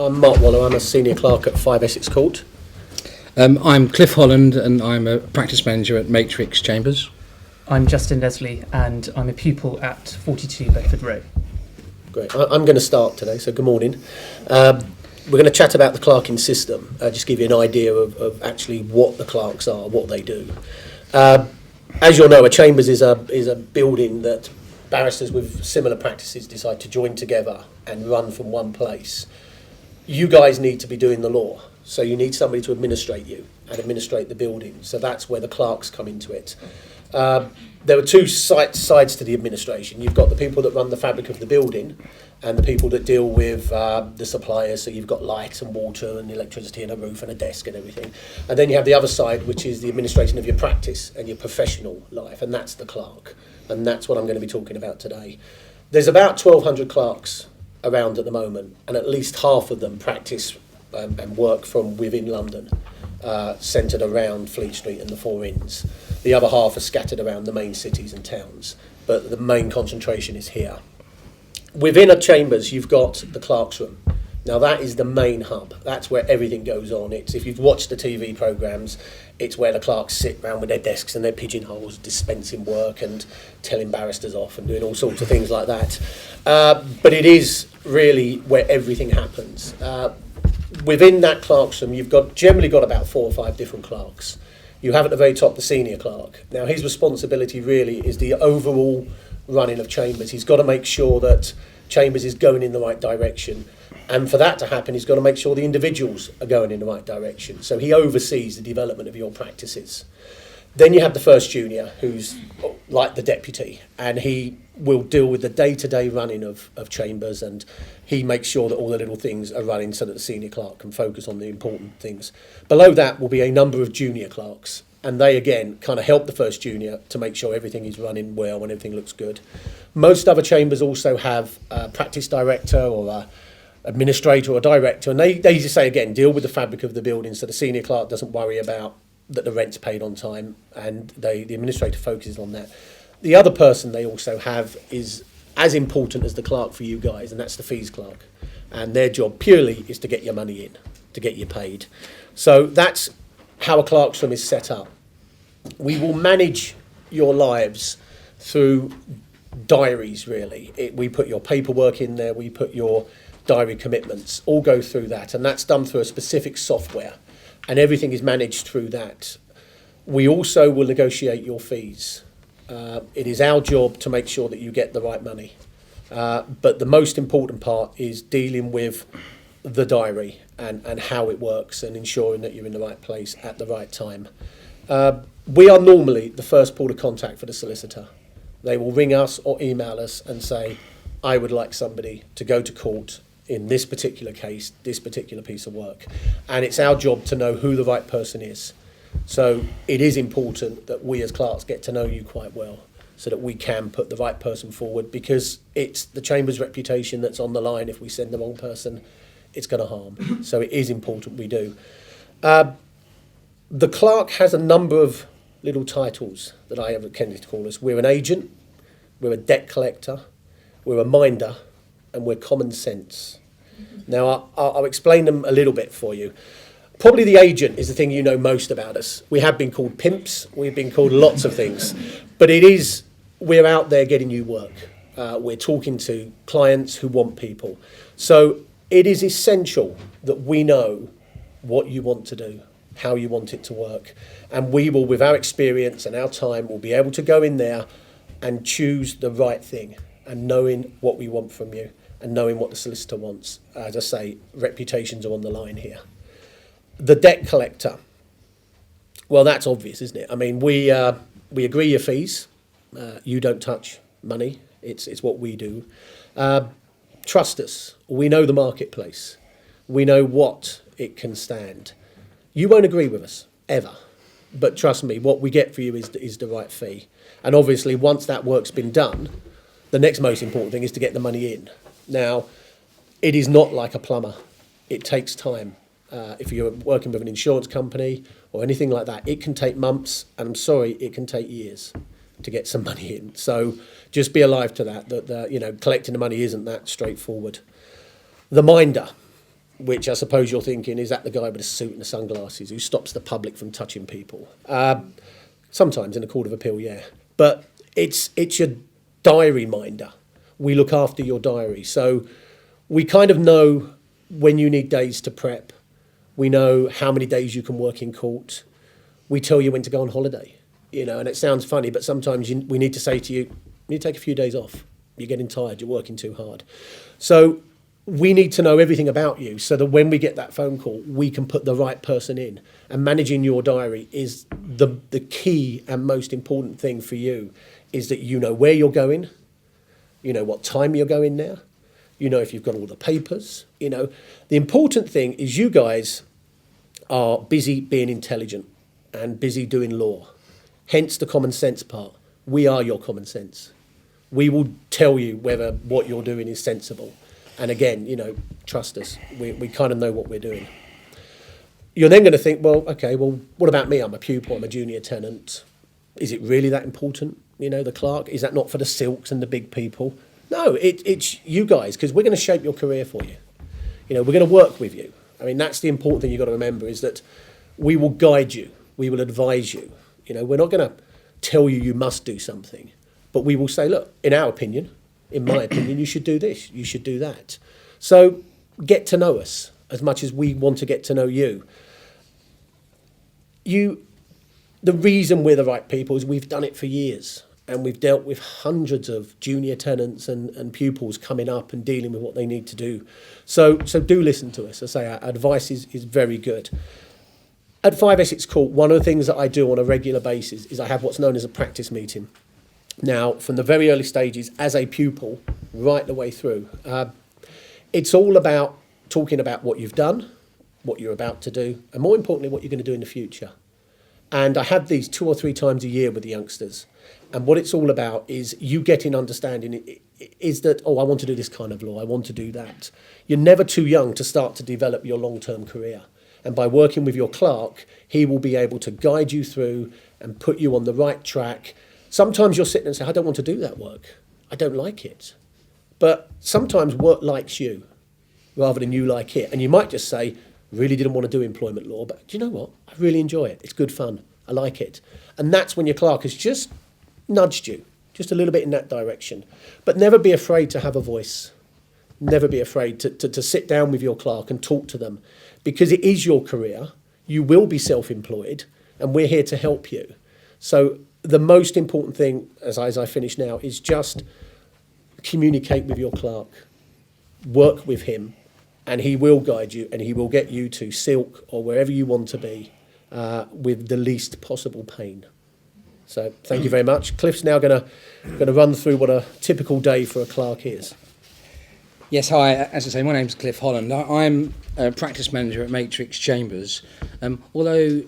I'm Mark Waller. I'm a senior clerk at 5 Essex Court. I'm Cliff Holland and I'm a practice manager at Matrix Chambers. I'm Justin Leslie and I'm a pupil at 42 Bedford Row. Great. I'm going to start today, so good morning. We're going to chat about the clerking system, just give you an idea of actually what the clerks are, what they do. As you'll know, a chambers is a building that barristers with similar practices decide to join together and run from one place. You guys need to be doing the law, so you need somebody to administrate you and administrate the building. So that's where the clerks come into it. There are two sides to the administration. You've got the people that run the fabric of the building and the people that deal with the suppliers. So you've got light and water and electricity and a roof and a desk and everything. And then you have the other side, which is the administration of your practice and your professional life, and that's the clerk. And that's what I'm going to be talking about today. There's about 1,200 clerks around at the moment, and at least half of them practice and work from within London, centred around Fleet Street and the Four Inns. The other half are scattered around the main cities and towns, but the main concentration is here. Within a chambers, you've got the clerks' room. Now that is the main hub. That's where everything goes on. It's, if you've watched the TV programmes, it's where the clerks sit around with their desks and their pigeonholes, dispensing work and telling barristers off and doing all sorts of things like that. But it is really where everything happens. Within that clerks' room, you've generally got about 4 or 5 different clerks. You have at the very top the senior clerk. Now his responsibility really is the overall running of chambers. He's got to make sure that chambers is going in the right direction. And for that to happen, he's got to make sure the individuals are going in the right direction. So he oversees the development of your practices. Then you have the first junior, who's like the deputy, and he will deal with the day-to-day running of chambers, and he makes sure that all the little things are running so that the senior clerk can focus on the important things. Below that will be a number of junior clerks, and they again kind of help the first junior to make sure everything is running well and everything looks good. Most other chambers also have a practice director or a administrator or director, and they just say again, deal with the fabric of the building so the senior clerk doesn't worry about that the rent's paid on time, and the administrator focuses on that. The other person they also have is as important as the clerk for you guys, and that's the fees clerk. And their job purely is to get your money in, to get you paid. So that's how a clerk's room is set up. We will manage your lives through diaries, really. We put your paperwork in there, we put your diary commitments, all go through that, and that's done through a specific software, and everything is managed through that. We also will negotiate your fees. It is our job to make sure that you get the right money. But the most important part is dealing with the diary and how it works and ensuring that you're in the right place at the right time. We are normally the first port of contact for the solicitor. They will ring us or email us and say, I would like somebody to go to court in this particular case, this particular piece of work. And it's our job to know who the right person is. So it is important that we as clerks get to know you quite well so that we can put the right person forward, because it's the chamber's reputation that's on the line. If we send the wrong person, it's going to harm. So it is important we do. The clerk has a number of little titles that I have tended to call us. We're an agent, we're a debt collector, we're a minder, and we're common sense. Now, I'll explain them a little bit for you. Probably the agent is the thing you know most about us. We have been called pimps, we've been called lots of things, but we're out there getting you work. We're talking to clients who want people. So it is essential that we know what you want to do, how you want it to work. And we will, with our experience and our time, will be able to go in there and choose the right thing, and knowing what we want from you and knowing what the solicitor wants. As I say, reputations are on the line here. The debt collector, well, that's obvious, isn't it? I mean, we agree your fees. You don't touch money. It's what we do. Trust us. We know the marketplace. We know what it can stand. You won't agree with us, ever. But trust me, what we get for you is the right fee. And obviously, once that work's been done, the next most important thing is to get the money in. Now, it is not like a plumber. It takes time. If you're working with an insurance company or anything like that, it can take months, and I'm sorry, it can take years to get some money in. So just be alive to that collecting the money isn't that straightforward. The minder. which I suppose you're thinking, is that the guy with a suit and the sunglasses who stops the public from touching people? Sometimes in a court of appeal, yeah. But it's your diary minder. We look after your diary. So we kind of know when you need days to prep. We know how many days you can work in court. We tell you when to go on holiday, and it sounds funny, but sometimes we need to say to you, you need to take a few days off. You're getting tired, you're working too hard. So we need to know everything about you so that when we get that phone call, we can put the right person in. And managing your diary is the key and most important thing for you, is that you know where you're going, you know what time you're going there, you know if you've got all the papers. The important thing is you guys are busy being intelligent and busy doing law. Hence the common sense part. We are your common sense. We will tell you whether what you're doing is sensible. And again, trust us. We kind of know what we're doing. You're then going to think, well, what about me? I'm a pupil, I'm a junior tenant. Is it really that important? The clerk, is that not for the silks and the big people? No, it's you guys, because we're going to shape your career for you. We're going to work with you. I mean, that's the important thing you've got to remember, is that we will guide you. We will advise you. We're not going to tell you you must do something, but we will say, look, in our opinion, in my opinion, you should do this, you should do that. So get to know us as much as we want to get to know you. The reason we're the right people is we've done it for years, and we've dealt with hundreds of junior tenants and pupils coming up and dealing with what they need to do. So do listen to us. I say our advice is very good. At 5 Essex Court, one of the things that I do on a regular basis is I have what's known as a practice meeting. Now, from the very early stages, as a pupil, right the way through, it's all about talking about what you've done, what you're about to do, and more importantly, what you're going to do in the future. And I have these 2 or 3 times a year with the youngsters. And what it's all about is you getting understanding is that, I want to do this kind of law, I want to do that. You're never too young to start to develop your long-term career. And by working with your clerk, he will be able to guide you through and put you on the right track. Sometimes you'll sit and say, I don't want to do that work. I don't like it. But sometimes work likes you rather than you like it. And you might just say, really didn't want to do employment law, but do you know what? I really enjoy it. It's good fun. I like it. And that's when your clerk has just nudged you, just a little bit in that direction. But never be afraid to have a voice. Never be afraid to sit down with your clerk and talk to them, because it is your career. You will be self-employed, and we're here to help you. So the most important thing, as I finish now, is just communicate with your clerk, work with him, and he will guide you, and he will get you to Silk or wherever you want to be with the least possible pain. So thank you very much. Cliff's now going to run through what a typical day for a clerk is. Yes, hi. As I say, my name's Cliff Holland. I'm a practice manager at Matrix Chambers. Although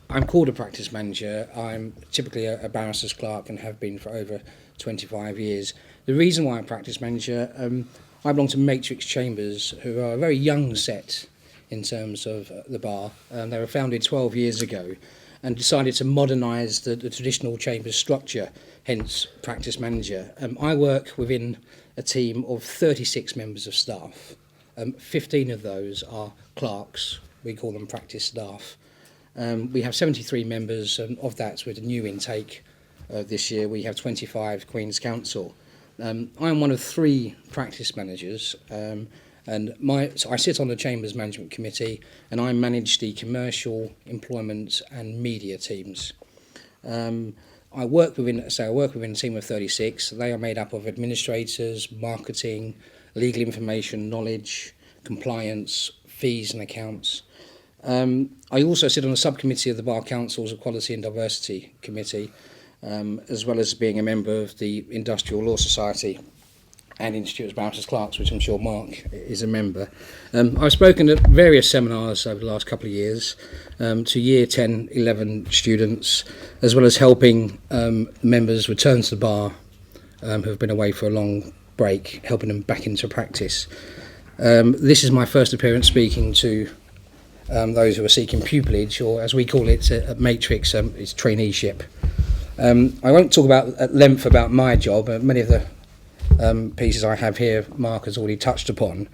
I'm called a practice manager, I'm typically a barrister's clerk and have been for over 25 years. The reason why I'm a practice manager, I belong to Matrix Chambers, who are a very young set in terms of the bar. They were founded 12 years ago and decided to modernise the traditional chambers structure, hence practice manager. I work within a team of 36 members of staff. 15 of those are clerks. We call them practice staff. We have 73 members, and of that, with a new intake this year, we have 25 Queen's Counsel. I'm one of 3 practice managers, and so I sit on the Chambers Management Committee, and I manage the commercial, employment, and media teams. I work within a team of 36. They are made up of administrators, marketing, legal information, knowledge, compliance, fees and accounts. I also sit on a subcommittee of the Bar Council's Equality and Diversity Committee, as well as being a member of the Industrial Law Society and Institute of Barristers Clerks, which I'm sure Mark is a member. I've spoken at various seminars over the last couple of years to year 10, 11 students, as well as helping members return to the bar who have been away for a long break, helping them back into practice. This is my first appearance speaking to those who are seeking pupillage, or as we call it at Matrix, it's traineeship. I won't talk at length about my job. Many of the pieces I have here, Mark has already touched upon.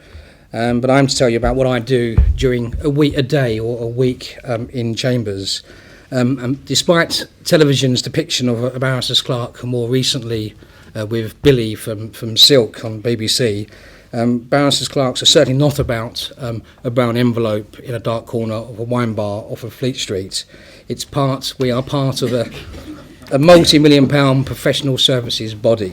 but I'm to tell you about what I do during a day or a week in chambers. Despite television's depiction of a barrister's clerk, more recently with Billy from Silk on BBC, barristers' clerks are certainly not about a brown envelope in a dark corner of a wine bar off of Fleet Street. We are part of a multi-million-pound professional services body.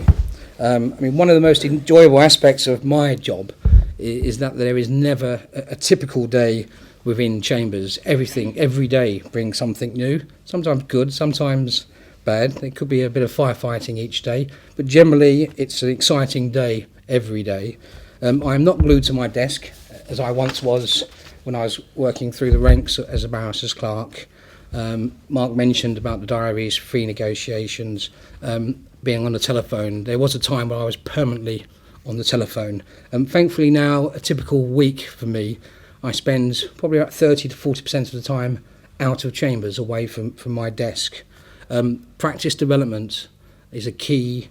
One of the most enjoyable aspects of my job is that there is never a typical day within chambers. Every day brings something new, sometimes good, sometimes bad. There could be a bit of firefighting each day, but generally it's an exciting day every day. I'm not glued to my desk, as I once was when I was working through the ranks as a barrister's clerk. Mark mentioned about the diaries, fee negotiations, being on the telephone. There was a time where I was permanently on the telephone. Thankfully now, a typical week for me, I spend probably about 30 to 40% of the time out of chambers, away from my desk. Practice development is a key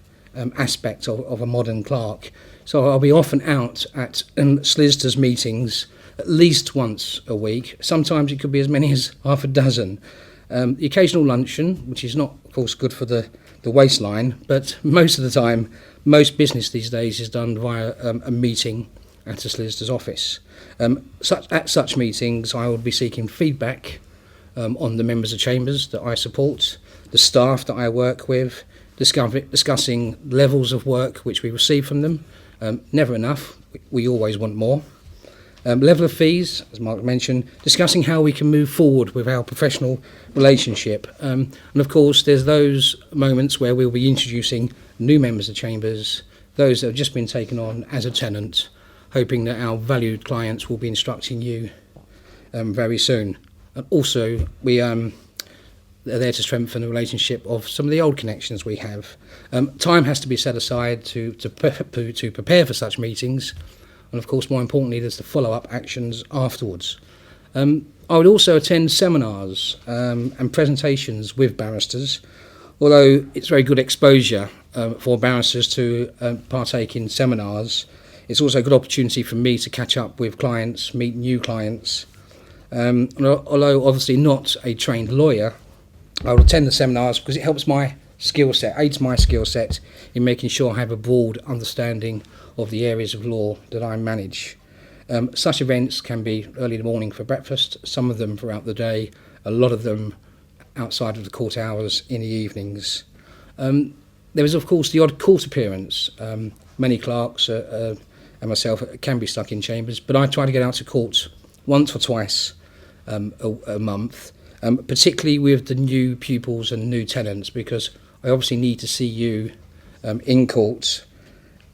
aspect of a modern clerk. So I'll be often out at solicitors' meetings at least once a week. Sometimes it could be as many as half a dozen. The occasional luncheon, which is not, of course, good for the waistline, but most of the time, most business these days is done via a meeting at a solicitor's office. At such meetings, I will be seeking feedback on the members of chambers that I support, the staff that I work with, discussing levels of work which we receive from them. Never enough, we always want more. Level of fees, as Mark mentioned, discussing how we can move forward with our professional relationship. And of course, there's those moments where we'll be introducing new members of chambers, those that have just been taken on as a tenant, hoping that our valued clients will be instructing you very soon. And also, we are there to strengthen the relationship of some of the old connections we have. Time has to be set aside to prepare for such meetings, and of course, more importantly, there's the follow-up actions afterwards. I would also attend seminars and presentations with barristers, although it's very good exposure for barristers to partake in seminars. It's also a good opportunity for me to catch up with clients, meet new clients. Although obviously not a trained lawyer, I will attend the seminars because it helps my skill set, aids my skill set in making sure I have a broad understanding of the areas of law that I manage. Such events can be early in the morning for breakfast, some of them throughout the day, a lot of them outside of the court hours in the evenings. There is, of course, the odd court appearance. Many clerks and myself can be stuck in chambers, but I try to get out to court once or twice a month, particularly with the new pupils and new tenants, because I obviously need to see you in court.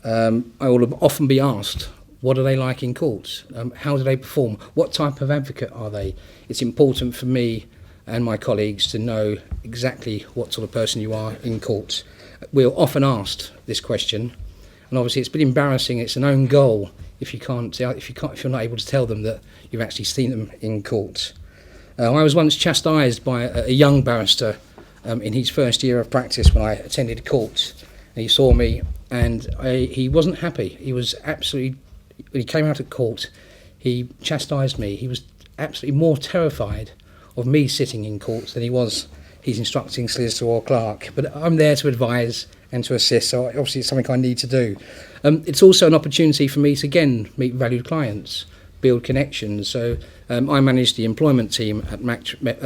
I will often be asked, what are they like in court? How do they perform? What type of advocate are they? It's important for me and my colleagues to know exactly what sort of person you are in court. We're often asked this question, and obviously it's a bit embarrassing. It's an own goal if you're not able to tell them that you've actually seen them in court. I was once chastised by a young barrister in his first year of practice when I attended court. And he saw me, and he wasn't happy. He was absolutely, when he came out of court, he chastised me. He was absolutely more terrified of me sitting in court than he was his instructing solicitor or clerk. But I'm there to advise and to assist, so obviously it's something I need to do. It's also an opportunity for me to, again, meet valued clients, build connections. So I manage the employment team at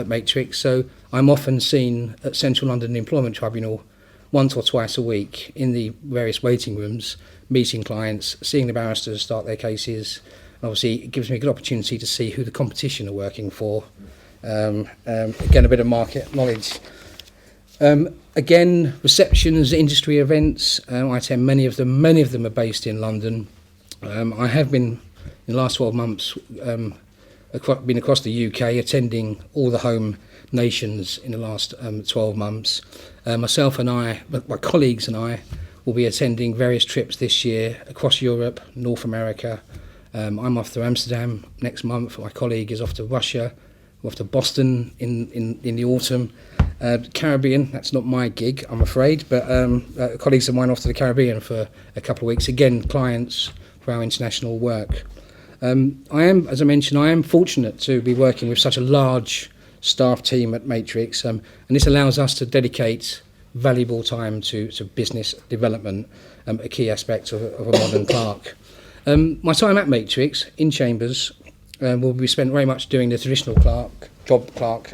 Matrix, so I'm often seen at Central London Employment Tribunal once or twice a week in the various waiting rooms, meeting clients, seeing the barristers start their cases. And obviously, it gives me a good opportunity to see who the competition are working for. Again, a bit of market knowledge. Again, receptions, industry events, I attend many of them. Many of them are based in London. I have been, in the last 12 months, been across the UK, attending all the home nations in the last 12 months. Myself and my colleagues and I will be attending various trips this year across Europe, North America. I'm off to Amsterdam next month. My colleague is off to Russia. We're off to Boston in the autumn. Caribbean, that's not my gig, I'm afraid, but colleagues of mine off to the Caribbean for a couple of weeks. Again, clients for our international work. I am, as I mentioned, I am fortunate to be working with such a large staff team at Matrix, and this allows us to dedicate valuable time to business development, a key aspect of a modern clerk. My time at Matrix in Chambers will be spent very much doing the traditional job clerk,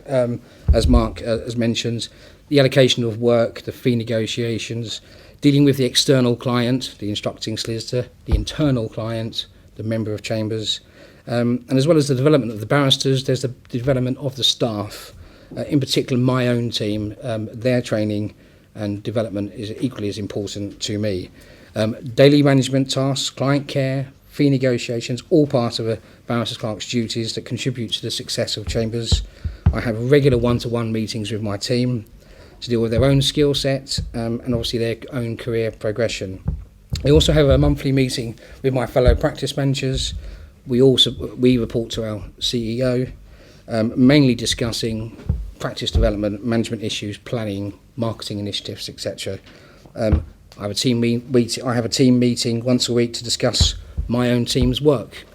as Mark has mentioned, the allocation of work, the fee negotiations, dealing with the external client, the instructing solicitor, the internal client, the member of Chambers, and as well as the development of the barristers, there's the development of the staff, in particular my own team. Their training and development is equally as important to me. Daily management tasks, client care, fee negotiations, all part of a barrister's clerk's duties that contribute to the success of Chambers. I have regular one-to-one meetings with my team to deal with their own skill set and obviously their own career progression. We also have a monthly meeting with my fellow practice managers. We report to our CEO, mainly discussing practice development, management issues, planning, marketing initiatives, etc. I have a team meeting once a week to discuss my own team's work,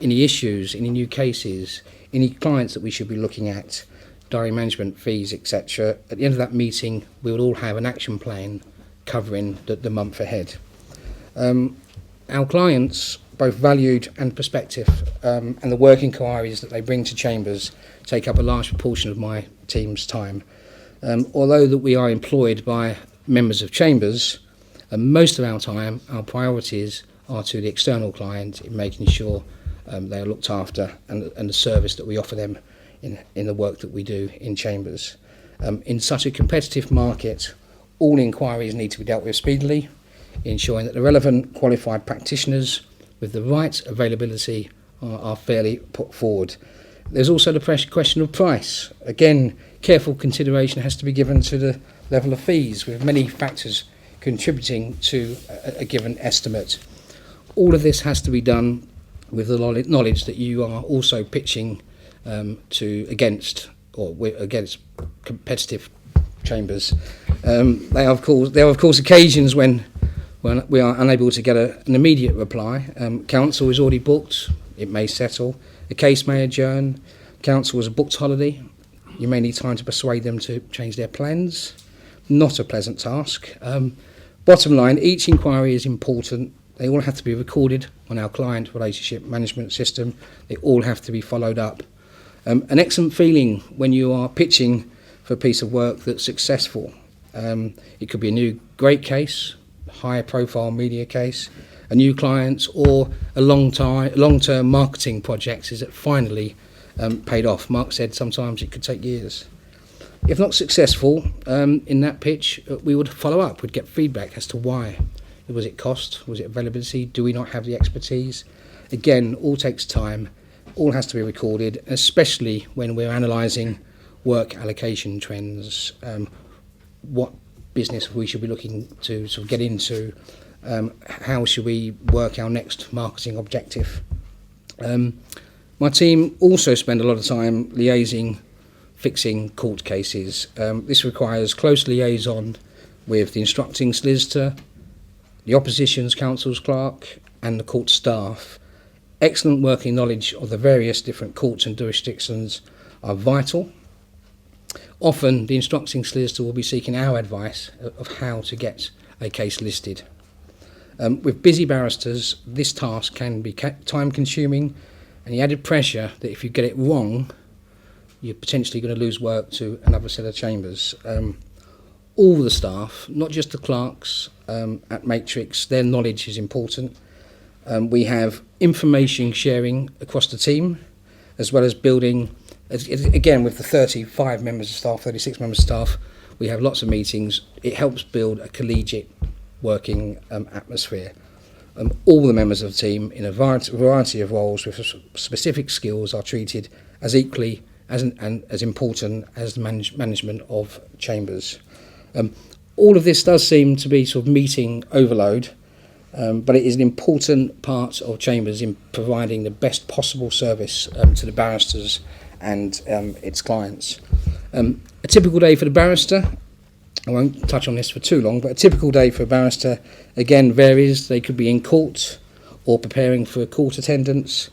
any issues, any new cases, any clients that we should be looking at, diary management, fees, etc. At the end of that meeting, we will all have an action plan covering the month ahead. Our clients, both valued and prospective, and the work inquiries that they bring to Chambers take up a large proportion of my team's time. Although that we are employed by members of Chambers, most of our time, our priorities are to the external client in making sure they are looked after and the service that we offer them in the work that we do in Chambers. In such a competitive market, all inquiries need to be dealt with speedily, ensuring that the relevant qualified practitioners with the right availability are fairly put forward. There's also the question of price. Again, careful consideration has to be given to the level of fees, with many factors contributing to a given estimate. All of this has to be done with the knowledge that you are also pitching against competitive Chambers. There are of course occasions when we are unable to get an immediate reply. Counsel is already booked, it may settle, the case may adjourn, counsel has a booked holiday, you may need time to persuade them to change their plans. Not a pleasant task. Bottom line, each inquiry is important. They all have to be recorded on our client relationship management system. They all have to be followed up. An excellent feeling when you are pitching for a piece of work that's successful. It could be a new great case, higher profile media case, a new client, or a long-term marketing project is it finally paid off. Mark said sometimes it could take years. If not successful in that pitch, we would follow up, we'd get feedback as to why. Was it cost? Was it availability? Do we not have the expertise? Again, all takes time, all has to be recorded, especially when we're analysing work allocation trends, what business we should be looking to sort of get into, how should we work our next marketing objective. My team also spend a lot of time liaising, fixing court cases. This requires close liaison with the instructing solicitor, the opposition's counsel's clerk and the court staff. Excellent working knowledge of the various different courts and jurisdictions are vital. Often the instructing solicitor will be seeking our advice of how to get a case listed. With busy barristers, this task can be time consuming, and the added pressure that if you get it wrong, you're potentially going to lose work to another set of Chambers. All the staff, not just the clerks at Matrix, their knowledge is important. We have information sharing across the team, as well as building, again with the 35 members of staff, 36 members of staff, we have lots of meetings. It helps build a collegiate working atmosphere. All the members of the team in a variety of roles with specific skills are treated as equally as important as the management of Chambers. All of this does seem to be sort of meeting overload, but it is an important part of Chambers in providing the best possible service to the barristers and its clients. A typical day for the barrister, I won't touch on this for too long, but a typical day for a barrister again varies. They could be in court or preparing for a court attendance.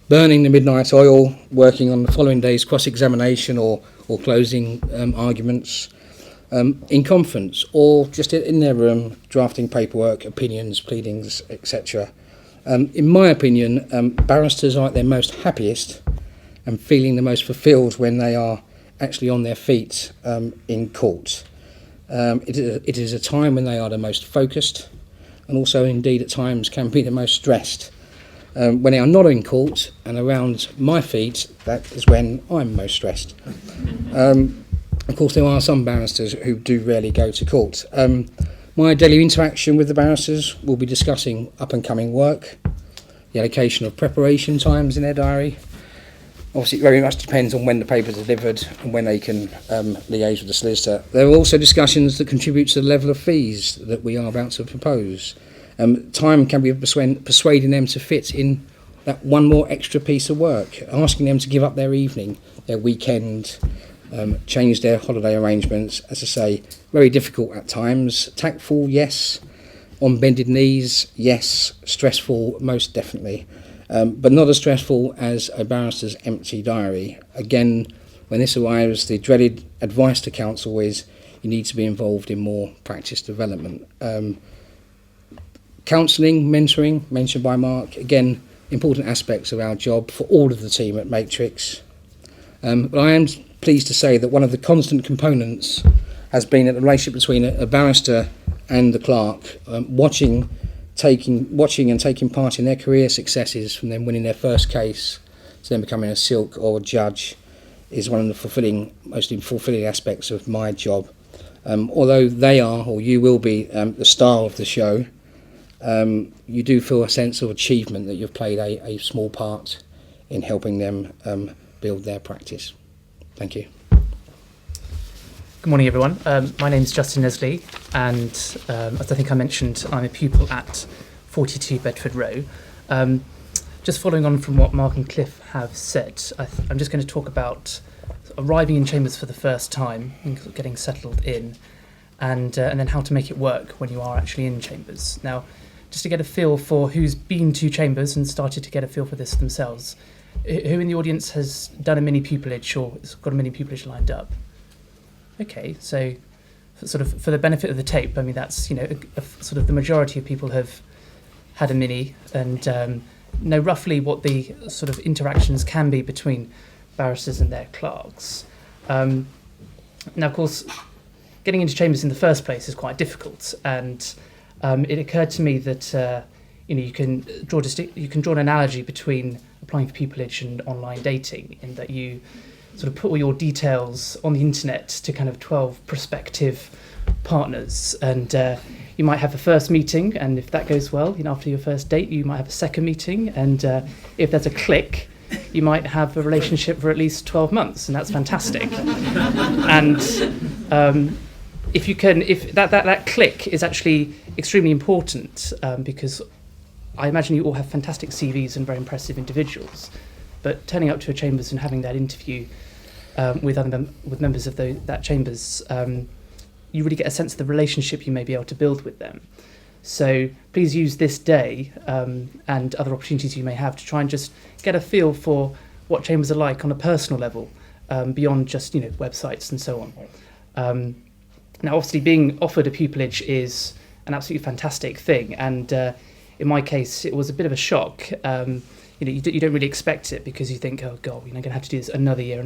burning the midnight oil, working on the following day's cross-examination or closing arguments, in conference, or just in their room, drafting paperwork, opinions, pleadings, etc. In my opinion, barristers are at their most happiest and feeling the most fulfilled when they are actually on their feet in court. It is a time when they are the most focused, and also indeed at times can be the most stressed. When they are not in court and around my feet, that is when I'm most stressed. Of course, there are some barristers who do rarely go to court. My daily interaction with the barristers will be discussing up-and-coming work, the allocation of preparation times in their diary. Obviously, it very much depends on when the papers are delivered and when they can liaise with the solicitor. There are also discussions that contribute to the level of fees that we are about to propose. Time can be persuading them to fit in that one more extra piece of work, asking them to give up their evening, their weekend, change their holiday arrangements. As I say, very difficult at times. Tactful, yes. On bended knees, yes. Stressful, most definitely. But not as stressful as a barrister's empty diary. Again, when this arrives, the dreaded advice to counsel is you need to be involved in more practice development. Counselling, mentoring, mentioned by Mark, again, important aspects of our job for all of the team at Matrix. But I am pleased to say that one of the constant components has been the relationship between a barrister and the clerk, watching and taking part in their career successes, from them winning their first case to them becoming a silk or a judge, is one of the most fulfilling aspects of my job. Although they are, or you will be, the star of the show, you do feel a sense of achievement that you've played a small part in helping them build their practice. Thank you. Good morning, everyone. My name is Justin Nesley, and as I think I mentioned, I'm a pupil at 42 Bedford Row. Just following on from what Mark and Cliff have said, I'm just going to talk about arriving in chambers for the first time and getting settled in, and then how to make it work when you are actually in chambers. Now, just to get a feel for who's been to chambers and started to get a feel for this themselves, who in the audience has done a mini pupillage or has got a mini pupillage lined up? Okay, so sort of for the benefit of the tape, I mean, that's, sort of the majority of people have had a mini and know roughly what the sort of interactions can be between barristers and their clerks. Now, of course, getting into chambers in the first place is quite difficult, and it occurred to me that you can draw an analogy between applying for pupillage and online dating, in that you sort of put all your details on the internet to kind of 12 prospective partners, and you might have a first meeting, and if that goes well, after your first date, you might have a second meeting, and if there's a click, you might have a relationship for at least 12 months, and that's fantastic. And if that click is actually extremely important, because I imagine you all have fantastic CVs and very impressive individuals, but turning up to a chambers and having that interview with members of that chambers, you really get a sense of the relationship you may be able to build with them. So please use this day and other opportunities you may have to try and just get a feel for what chambers are like on a personal level, beyond just websites and so on. Now, obviously, being offered a pupillage is an absolutely fantastic thing, and in my case, it was a bit of a shock. You don't really expect it, because you think, oh God, going to have to do this another year,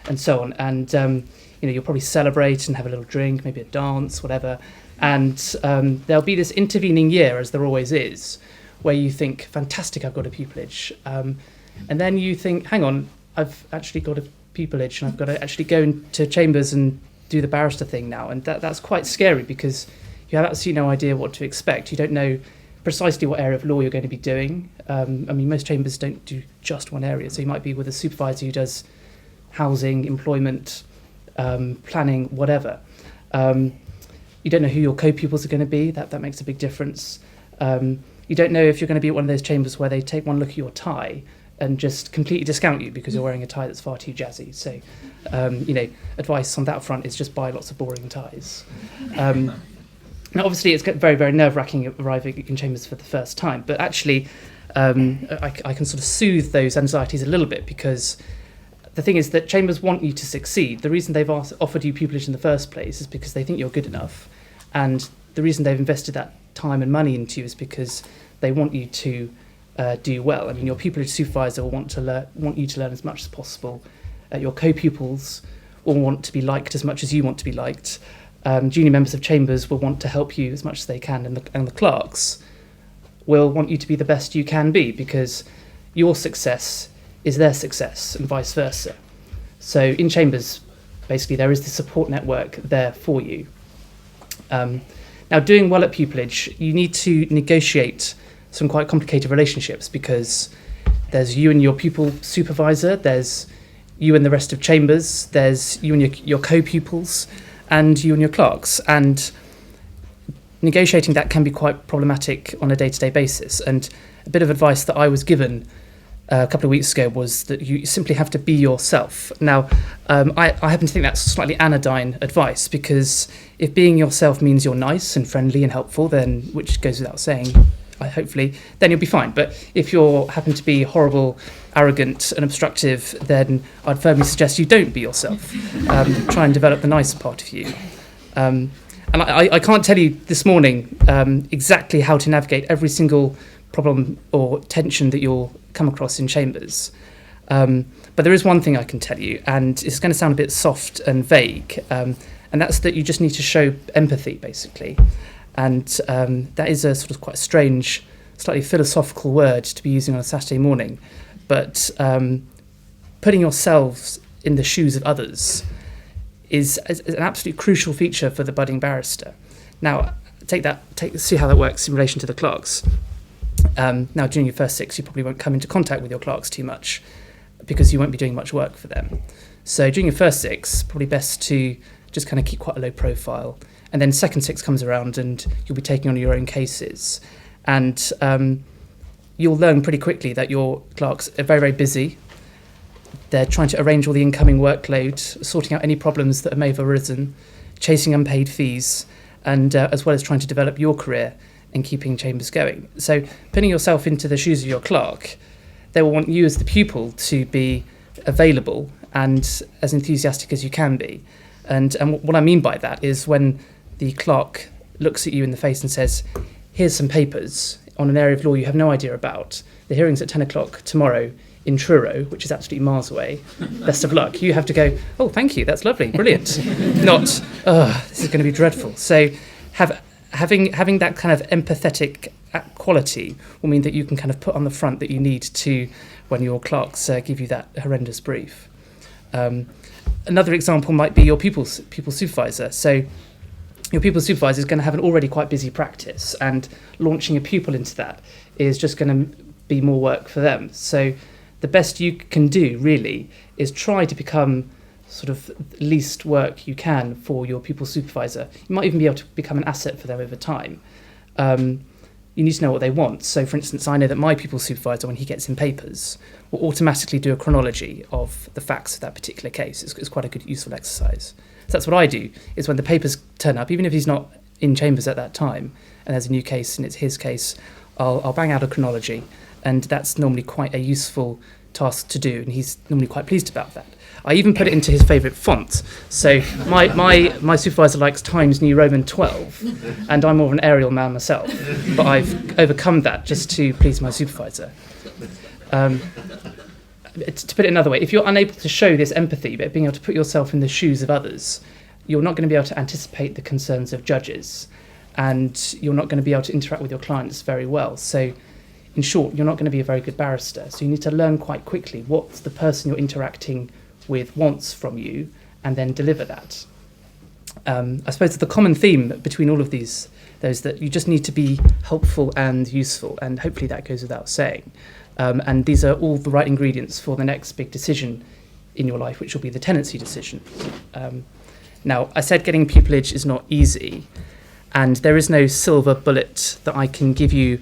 and so on. And you'll probably celebrate and have a little drink, maybe a dance, whatever. And there'll be this intervening year, as there always is, where you think, fantastic, I've got a pupillage. And then you think, hang on, I've actually got a pupillage, and I've got to actually go into chambers and do the barrister thing now. And that's quite scary, because you have absolutely no idea what to expect. You don't know precisely what area of law you're going to be doing. Most chambers don't do just one area, so you might be with a supervisor who does housing, employment, planning, whatever. You don't know who your co-pupils are going to be. That makes a big difference. You don't know if you're going to be at one of those chambers where they take one look at your tie and just completely discount you because you're wearing a tie that's far too jazzy. So, advice on that front is just buy lots of boring ties. Now, obviously, it's very, very nerve-wracking arriving in chambers for the first time, but actually, I can sort of soothe those anxieties a little bit, because the thing is that chambers want you to succeed. The reason they've offered you pupillage in the first place is because they think you're good enough, and the reason they've invested that time and money into you is because they want you to do well. I mean, your pupillage supervisor will want you to learn as much as possible. Your co-pupils will want to be liked as much as you want to be liked. Junior members of chambers will want to help you as much as they can, and the clerks will want you to be the best you can be, because your success is their success and vice versa. So in chambers, basically, there is the support network there for you. Now, doing well at pupillage, you need to negotiate some quite complicated relationships, because there's you and your pupil supervisor, there's you and the rest of chambers, there's you and your co-pupils, and you and your clerks. And negotiating that can be quite problematic on a day-to-day basis. And a bit of advice that I was given a couple of weeks ago was that you simply have to be yourself. Now, I happen to think that's slightly anodyne advice, because if being yourself means you're nice and friendly and helpful, then, which goes without saying, hopefully, then you'll be fine. But if you happen to be horrible, arrogant and obstructive, then I'd firmly suggest you don't be yourself. Try and develop the nice part of you. And I can't tell you this morning exactly how to navigate every single problem or tension that you'll come across in chambers. But there is one thing I can tell you, and it's going to sound a bit soft and vague, and that's that you just need to show empathy, basically. And that is a sort of quite strange, slightly philosophical word to be using on a Saturday morning. But putting yourselves in the shoes of others is an absolutely crucial feature for the budding barrister. Now, see how that works in relation to the clerks. Now, during your first 6, you probably won't come into contact with your clerks too much, because you won't be doing much work for them. So during your first 6, probably best to just kind of keep quite a low profile. And then second 6 comes around and you'll be taking on your own cases. And you'll learn pretty quickly that your clerks are very, very busy. They're trying to arrange all the incoming workload, sorting out any problems that may have arisen, chasing unpaid fees, and as well as trying to develop your career and keeping chambers going. So putting yourself into the shoes of your clerk, they will want you as the pupil to be available and as enthusiastic as you can be. And what I mean by that is when the clerk looks at you in the face and says, here's some papers on an area of law you have no idea about. The hearing's at 10 o'clock tomorrow in Truro, which is absolutely miles away. Best of luck. You have to go, oh, thank you, that's lovely, brilliant. Not, oh, this is going to be dreadful. So having that kind of empathetic quality will mean that you can kind of put on the front that you need to when your clerks give you that horrendous brief. Another example might be your pupil supervisor. So your pupil supervisor is going to have an already quite busy practice, and launching a pupil into that is just going to be more work for them. So the best you can do really is try to become sort of the least work you can for your pupil supervisor. You might even be able to become an asset for them over time. You need to know what they want. So for instance, I know that my pupil supervisor, when he gets in papers, will automatically do a chronology of the facts of that particular case. It's quite a good, useful exercise. So that's what I do, is when the papers turn up, even if he's not in chambers at that time, and there's a new case and it's his case, I'll bang out a chronology, and that's normally quite a useful task to do, and he's normally quite pleased about that. I even put it into his favourite font. So my supervisor likes Times New Roman 12, and I'm more of an Arial man myself, but I've overcome that just to please my supervisor. To put it another way, if you're unable to show this empathy, but being able to put yourself in the shoes of others, you're not going to be able to anticipate the concerns of judges, and you're not going to be able to interact with your clients very well. So in short, you're not going to be a very good barrister. So you need to learn quite quickly what the person you're interacting with wants from you, and then deliver that. I suppose the common theme between all of those that you just need to be helpful and useful, and hopefully that goes without saying. And these are all the right ingredients for the next big decision in your life, which will be the tenancy decision. Now, I said getting pupillage is not easy, and there is no silver bullet that I can give you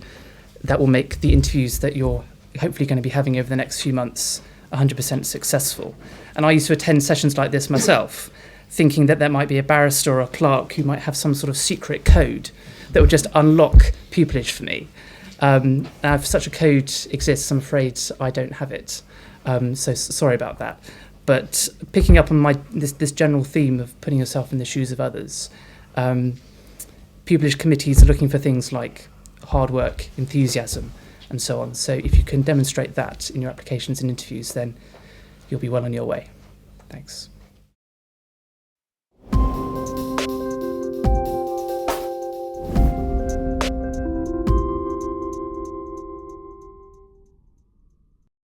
that will make the interviews that you're hopefully going to be having over the next few months 100% successful. And I used to attend sessions like this myself thinking that there might be a barrister or a clerk who might have some sort of secret code that would just unlock pupillage for me. Now, if such a code exists, I'm afraid I don't have it. So sorry about that. But picking up on this general theme of putting yourself in the shoes of others, pupillage committees are looking for things like hard work, enthusiasm, and so on. So if you can demonstrate that in your applications and interviews, then you'll be well on your way. Thanks.